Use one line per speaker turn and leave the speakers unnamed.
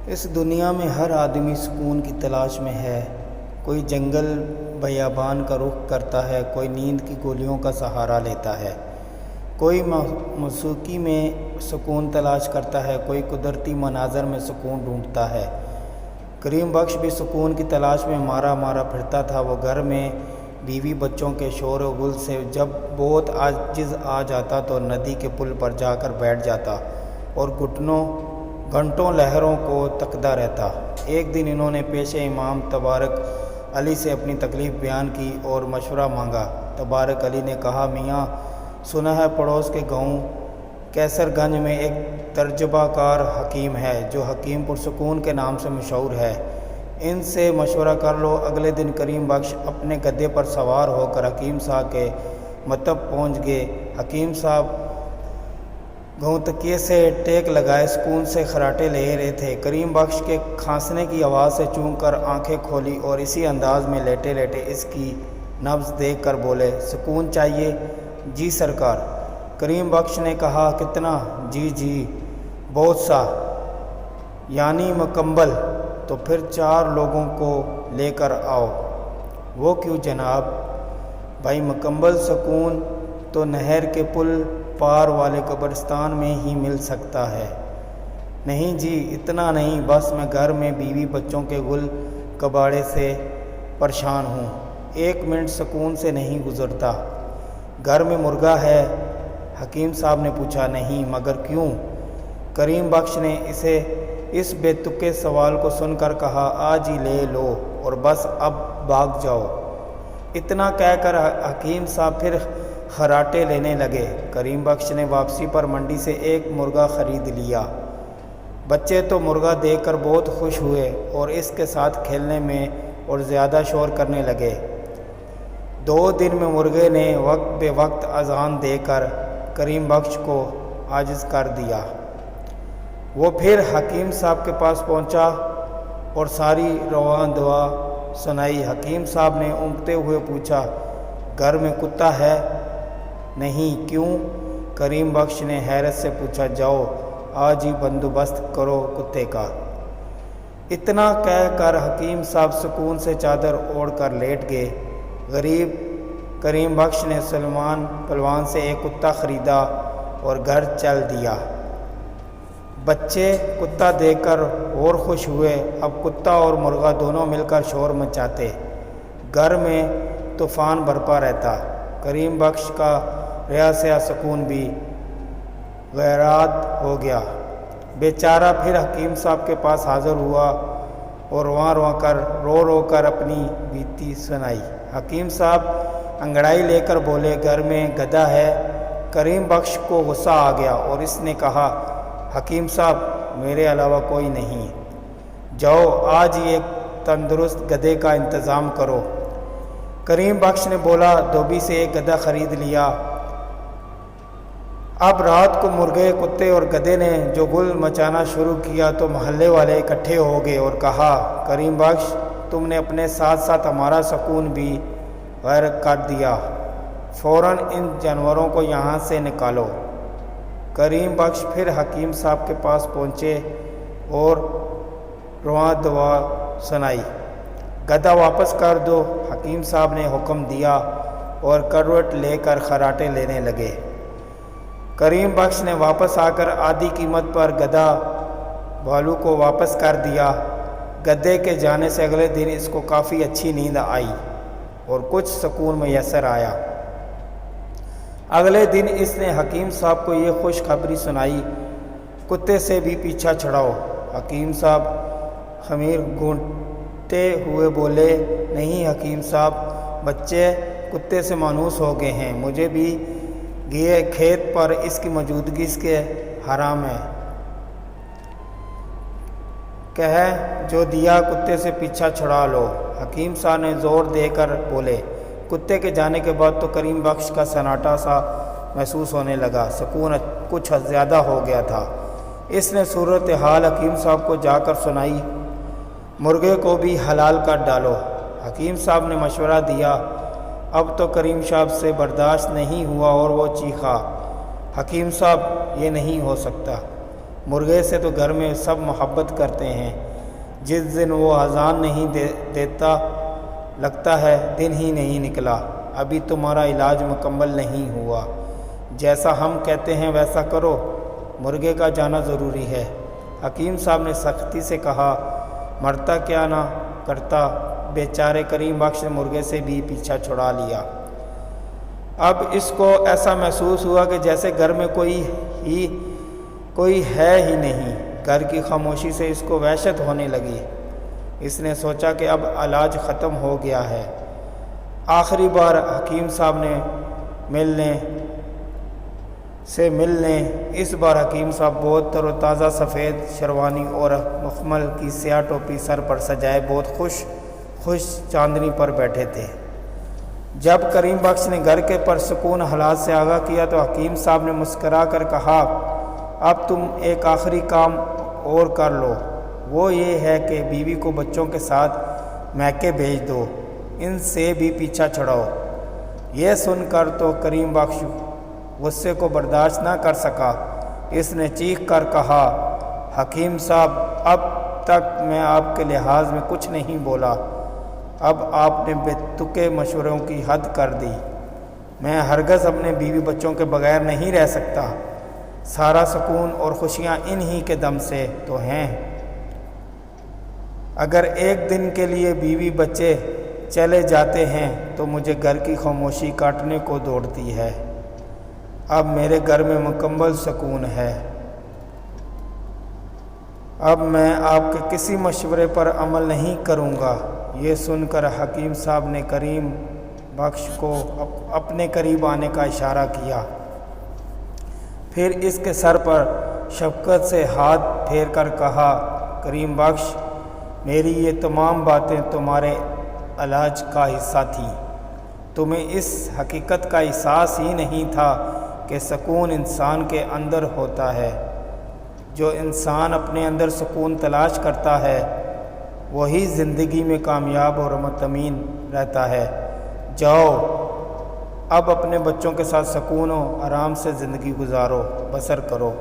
اس دنیا میں ہر آدمی سکون کی تلاش میں ہے۔ کوئی جنگل بیابان کا رخ کرتا ہے، کوئی نیند کی گولیوں کا سہارا لیتا ہے، کوئی موسیقی میں سکون تلاش کرتا ہے، کوئی قدرتی مناظر میں سکون ڈھونڈتا ہے۔ کریم بخش بھی سکون کی تلاش میں مارا مارا پھرتا تھا۔ وہ گھر میں بیوی بچوں کے شور و غل سے جب بہت عاجز آ جاتا تو ندی کے پل پر جا کر بیٹھ جاتا اور گھنٹوں لہروں کو تکتا رہتا۔ ایک دن انہوں نے پیش امام تبارک علی سے اپنی تکلیف بیان کی اور مشورہ مانگا۔ تبارک علی نے کہا، میاں سنا ہے پڑوس کے گاؤں کیسر گنج میں ایک تجربہ کار حکیم ہے جو حکیم پرسکون کے نام سے مشہور ہے، ان سے مشورہ کر لو۔ اگلے دن کریم بخش اپنے گدھے پر سوار ہو کر حکیم صاحب کے مکتب پہنچ گئے۔ حکیم صاحب گھاؤں تکیے سے ٹیک لگائے سکون سے خراٹے لے رہے تھے۔ کریم بخش کے کھانسنے کی آواز سے چونک کر آنکھیں کھولی اور اسی انداز میں لیٹے لیٹے اس کی نبض دیکھ کر بولے، سکون چاہیے؟ جی سرکار۔ کریم بخش نے کہا، کتنا؟ جی بہت سا، یعنی مکمل؟ تو پھر 4 لوگوں کو لے کر آؤ۔ وہ کیوں جناب؟ بھائی مکمل سکون تو نہر کے پل پار والے قبرستان میں ہی مل سکتا ہے۔ نہیں جی اتنا نہیں، بس میں گھر میں بیوی بچوں کے گل کباڑے سے پریشان ہوں، 1 منٹ سکون سے نہیں گزرتا۔ گھر میں مرغا ہے؟ حکیم صاحب نے پوچھا۔ نہیں، مگر کیوں؟ کریم بخش نے اس بے تکے سوال کو سن کر کہا، آج ہی لے لو اور بس اب بھاگ جاؤ۔ اتنا کہہ کر حکیم صاحب پھر خراٹے لینے لگے۔ کریم بخش نے واپسی پر منڈی سے 1 مرغا خرید لیا۔ بچے تو مرغا دیکھ کر بہت خوش ہوئے اور اس کے ساتھ کھیلنے میں اور زیادہ شور کرنے لگے۔ 2 دن میں مرغے نے وقت بے وقت اذان دے کر کریم بخش کو عاجز کر دیا۔ وہ پھر حکیم صاحب کے پاس پہنچا اور ساری رواں دعا سنائی۔ حکیم صاحب نے اونگتے ہوئے پوچھا، گھر میں کتا ہے؟ نہیں، کیوں؟ کریم بخش نے حیرت سے پوچھا، جاؤ آج ہی بندوبست کرو کتے کا۔ اتنا کہہ کر حکیم صاحب سکون سے چادر اوڑھ کر لیٹ گئے۔ غریب کریم بخش نے سلمان پلوان سے 1 کتا خریدا اور گھر چل دیا۔ بچے کتا دیکھ کر اور خوش ہوئے۔ اب کتا اور مرغا دونوں مل کر شور مچاتے، گھر میں طوفان برپا رہتا۔ کریم بخش کا رہا سہا سکون بھی غیرات ہو گیا۔ بیچارہ پھر حکیم صاحب کے پاس حاضر ہوا اور رو رو کر اپنی بیتی سنائی۔ حکیم صاحب انگڑائی لے کر بولے، گھر میں گدھا ہے؟ کریم بخش کو غصہ آ گیا اور اس نے کہا، حکیم صاحب میرے علاوہ کوئی نہیں، جاؤ آج ہی ایک تندرست گدھے کا انتظام کرو۔ کریم بخش نے بولا، دھوبی سے 1 گدھا خرید لیا۔ اب رات کو مرغے، کتے اور گدھے نے جو گل مچانا شروع کیا تو محلے والے اکٹھے ہو گئے اور کہا، کریم بخش تم نے اپنے ساتھ ساتھ ہمارا سکون بھی غرق کر دیا، فوراً ان جانوروں کو یہاں سے نکالو۔ کریم بخش پھر حکیم صاحب کے پاس پہنچے اور رواں دعا سنائی، گدھا واپس کر دو۔ حکیم صاحب نے حکم دیا اور کروٹ لے کر خراٹے لینے لگے۔ کریم بخش نے واپس آ کر آدھی قیمت پر گدھا بھالو کو واپس کر دیا۔ گدھے کے جانے سے اگلے دن اس کو کافی اچھی نیند آئی اور کچھ سکون میسر آیا۔ اگلے دن اس نے حکیم صاحب کو یہ خوشخبری سنائی، کتے سے بھی پیچھا چھڑاؤ۔ حکیم صاحب خمیر گونجتے ہوئے بولے، نہیں حکیم صاحب، بچے کتے سے مانوس ہو گئے ہیں، مجھے بھی کھیت پر اس کی موجودگی کے حرام ہے۔ کہہ جو دیا کتے سے پیچھا چھڑا لو۔ حکیم صاحب نے زور دے کر بولے۔ کتے کے جانے کے بعد تو کریم بخش کا سناٹا سا محسوس ہونے لگا، سکون کچھ زیادہ ہو گیا تھا۔ اس نے صورتحال حکیم صاحب کو جا کر سنائی، مرغے کو بھی حلال کر ڈالو۔ حکیم صاحب نے مشورہ دیا۔ اب تو کریم صاحب سے برداشت نہیں ہوا اور وہ چیخا، حکیم صاحب یہ نہیں ہو سکتا، مرغے سے تو گھر میں سب محبت کرتے ہیں، جس دن وہ اذان نہیں دیتا لگتا ہے دن ہی نہیں نکلا، ابھی تمہارا علاج مکمل نہیں ہوا، جیسا ہم کہتے ہیں ویسا کرو، مرغے کا جانا ضروری ہے۔ حکیم صاحب نے سختی سے کہا، مرتا کیا نہ کرتا۔ بیچارے کریم بخش نے مرغے سے بھی پیچھا چھڑا لیا۔ اب اس کو ایسا محسوس ہوا کہ جیسے گھر میں کوئی ہے ہی نہیں۔ گھر کی خاموشی سے اس کو وحشت ہونے لگی۔ اس نے سوچا کہ اب علاج ختم ہو گیا ہے۔ آخری بار حکیم صاحب نے ملنے اس بار حکیم صاحب بہت تر و تازہ سفید شروانی اور مخمل کی سیاہ ٹوپی سر پر سجائے بہت خوش چاندنی پر بیٹھے تھے۔ جب کریم بخش نے گھر کے پرسکون حالات سے آگاہ کیا تو حکیم صاحب نے مسکرا کر کہا، اب تم ایک آخری کام اور کر لو، وہ یہ ہے کہ بیوی کو بچوں کے ساتھ میکے بھیج دو، ان سے بھی پیچھا چھڑاؤ۔ یہ سن کر تو کریم بخش غصے کو برداشت نہ کر سکا۔ اس نے چیخ کر کہا، حکیم صاحب، اب تک میں آپ کے لحاظ میں کچھ نہیں بولا، اب آپ نے بے تکے مشوروں کی حد کر دی۔ میں ہرگز اپنے بیوی بچوں کے بغیر نہیں رہ سکتا، سارا سکون اور خوشیاں انہی کے دم سے تو ہیں۔ اگر ایک دن کے لیے بیوی بچے چلے جاتے ہیں تو مجھے گھر کی خاموشی کاٹنے کو دوڑتی ہے۔ اب میرے گھر میں مکمل سکون ہے۔ اب میں آپ کے کسی مشورے پر عمل نہیں کروں گا۔ یہ سن کر حکیم صاحب نے کریم بخش کو اپنے قریب آنے کا اشارہ کیا، پھر اس کے سر پر شفقت سے ہاتھ پھیر کر کہا، کریم بخش، میری یہ تمام باتیں تمہارے علاج کا حصہ تھیں۔ تمہیں اس حقیقت کا احساس ہی نہیں تھا کہ سکون انسان کے اندر ہوتا ہے۔ جو انسان اپنے اندر سکون تلاش کرتا ہے وہی زندگی میں کامیاب اور مطمئن رہتا ہے۔ جاؤ اب اپنے بچوں کے ساتھ سکون و آرام سے زندگی گزارو، بسر کرو۔